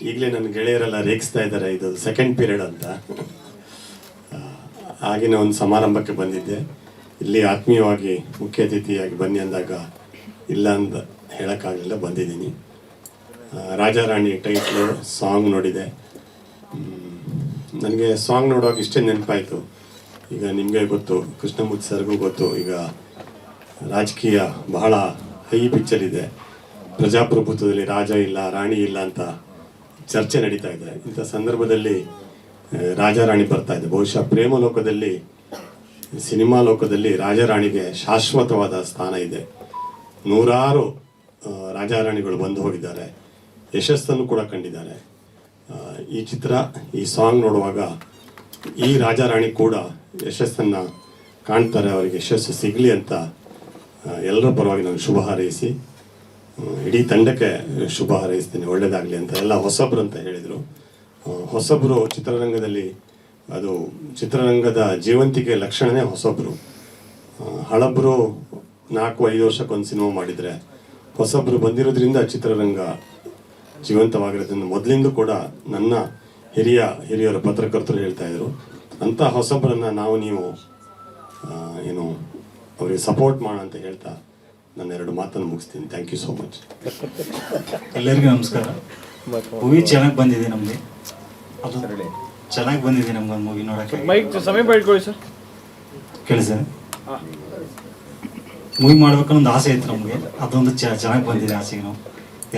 ಈಗಲೇ ನನ್ನ ಗೆಳೆಯರೆಲ್ಲ ರೇಗಿಸ್ತಾ ಇದ್ದಾರೆ, ಇದು ಸೆಕೆಂಡ್ ಪೀರಿಯಡ್ ಅಂತ. ಆಗಿನ ಒಂದು ಸಮಾರಂಭಕ್ಕೆ ಬಂದಿದ್ದೆ. ಇಲ್ಲಿ ಆತ್ಮೀಯವಾಗಿ ಮುಖ್ಯ ಅತಿಥಿಯಾಗಿ ಬನ್ನಿ ಅಂದಾಗ ಇಲ್ಲ ಅಂತ ಹೇಳೋಕ್ಕಾಗಲಿಲ್ಲ, ಬಂದಿದ್ದೀನಿ. ರಾಜಾರಾಣಿ ಟೈಟ್ಲು ಸಾಂಗ್ ನೋಡಿದೆ. ನನಗೆ ಸಾಂಗ್ ನೋಡುವಾಗ ಇಷ್ಟೇ ನೆನಪಾಯಿತು. ಈಗ ನಿಮಗೆ ಗೊತ್ತು, ಕೃಷ್ಣಮೂರ್ತಿ ಸರ್ಗೂ ಗೊತ್ತು, ಈಗ ರಾಜಕೀಯ ಬಹಳ ಹೈ ಪಿಕ್ಚರ್ ಇದೆ. ಪ್ರಜಾಪ್ರಭುತ್ವದಲ್ಲಿ ರಾಜ ಇಲ್ಲ, ರಾಣಿ ಇಲ್ಲ ಅಂತ ಚರ್ಚೆ ನಡೀತಾ ಇದೆ. ಇಂಥ ಸಂದರ್ಭದಲ್ಲಿ ರಾಜಾರಾಣಿ ಬರ್ತಾ ಇದೆ. ಬಹುಶಃ ಪ್ರೇಮ ಲೋಕದಲ್ಲಿ, ಸಿನಿಮಾ ಲೋಕದಲ್ಲಿ ರಾಜಾರಾಣಿಗೆ ಶಾಶ್ವತವಾದ ಸ್ಥಾನ ಇದೆ. ನೂರಾರು ರಾಜಾರಾಣಿಗಳು ಬಂದು ಹೋಗಿದ್ದಾರೆ, ಯಶಸ್ಸನ್ನು ಕೂಡ ಕಂಡಿದ್ದಾರೆ. ಈ ಚಿತ್ರ, ಈ ಸಾಂಗ್ ನೋಡುವಾಗ ಈ ರಾಜಾರಾಣಿ ಕೂಡ ಯಶಸ್ಸನ್ನು ಕಾಣ್ತಾರೆ. ಅವರಿಗೆ ಯಶಸ್ಸು ಸಿಗಲಿ ಅಂತ ಎಲ್ಲರ ಪರವಾಗಿ ನಾನು ಶುಭ ಹಾರೈಸಿ, ಇಡೀ ತಂಡಕ್ಕೆ ಶುಭ ಹಾರೈಸ್ತೀನಿ, ಒಳ್ಳೆಯದಾಗಲಿ ಅಂತ. ಎಲ್ಲ ಹೊಸಬ್ರು ಅಂತ ಹೇಳಿದರು. ಹೊಸಬ್ರು ಚಿತ್ರರಂಗದಲ್ಲಿ, ಅದು ಚಿತ್ರರಂಗದ ಜೀವಂತಿಕೆ ಲಕ್ಷಣವೇ ಹೊಸಬ್ರು. ಹಳಬ್ರು 4-5 ವರ್ಷಕ್ಕೊಂದು ಸಿನಿಮಾ ಮಾಡಿದರೆ, ಹೊಸಬ್ರು ಬಂದಿರೋದ್ರಿಂದ ಚಿತ್ರರಂಗ ಜೀವಂತವಾಗಿರೋದ್ರಿಂದ ಮೊದಲಿಂದ ಕೂಡ ನನ್ನ ಹಿರಿಯರ ಪತ್ರಕರ್ತರು ಹೇಳ್ತಾ ಇದ್ರು, ಅಂಥ ಹೊಸಬ್ರನ್ನ ನೀವು ಏನು ಅವರಿಗೆ ಸಪೋರ್ಟ್ ಮಾಡ ಅಂತ ಹೇಳ್ತಾ ನನ್ನ 2 ಮಾತನ್ನು ಮುಗಿಸ್ತೀನಿ. Thank you so much. ಎಲ್ಲರಿಗೂ ನಮಸ್ಕಾರ. ಮೂವಿ ಚೆನ್ನಾಗಿ ಬಂದಿದೆ, ನಮಗೆ ಅದು ಚೆನ್ನಾಗಿ ಬಂದಿದೆ. ನಮ್ಗೊಂದು ಮೂವಿ ನೋಡೋಕ್ಕೆ ಮೈಕ್ ಸಮಯ ಪಡ್ಕೊಳ್ಳಿ ಸರ್. ಕೇಳಿ ಸರ್, ಮೂವಿ ಮಾಡ್ಬೇಕನ್ನೋ ಒಂದು ಆಸೆ ಇತ್ತು ನಮಗೆ. ಅದೊಂದು ಚೆನ್ನಾಗಿ ಬಂದಿದೆ. ಆಸೆಗೆ ನಾವು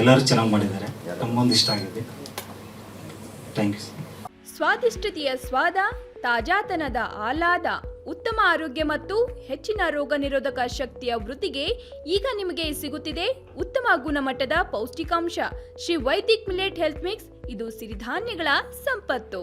ಎಲ್ಲರೂ ಚೆನ್ನಾಗಿ ಮಾಡಿದ್ದಾರೆ, ನಮಗೊಂದು ಇಷ್ಟ ಆಗಿದೆ. Thank you. ಸ್ವಾದಿಷ್ಟತೆಯ ಸ್ವಾದ, ತಾಜಾತನದ ಆಹ್ಲಾದ, ಉತ್ತಮ ಆರೋಗ್ಯ ಮತ್ತು ಹೆಚ್ಚಿನ ರೋಗ ನಿರೋಧಕ ಶಕ್ತಿಯ ವೃದ್ಧಿಗೆ ಈಗ ನಿಮಗೆ ಸಿಗುತ್ತಿದೆ ಉತ್ತಮ ಗುಣಮಟ್ಟದ ಪೌಷ್ಟಿಕಾಂಶ Shri Vaidik millet health mix. ಇದು ಸಿರಿಧಾನ್ಯಗಳ ಸಂಪತ್ತು.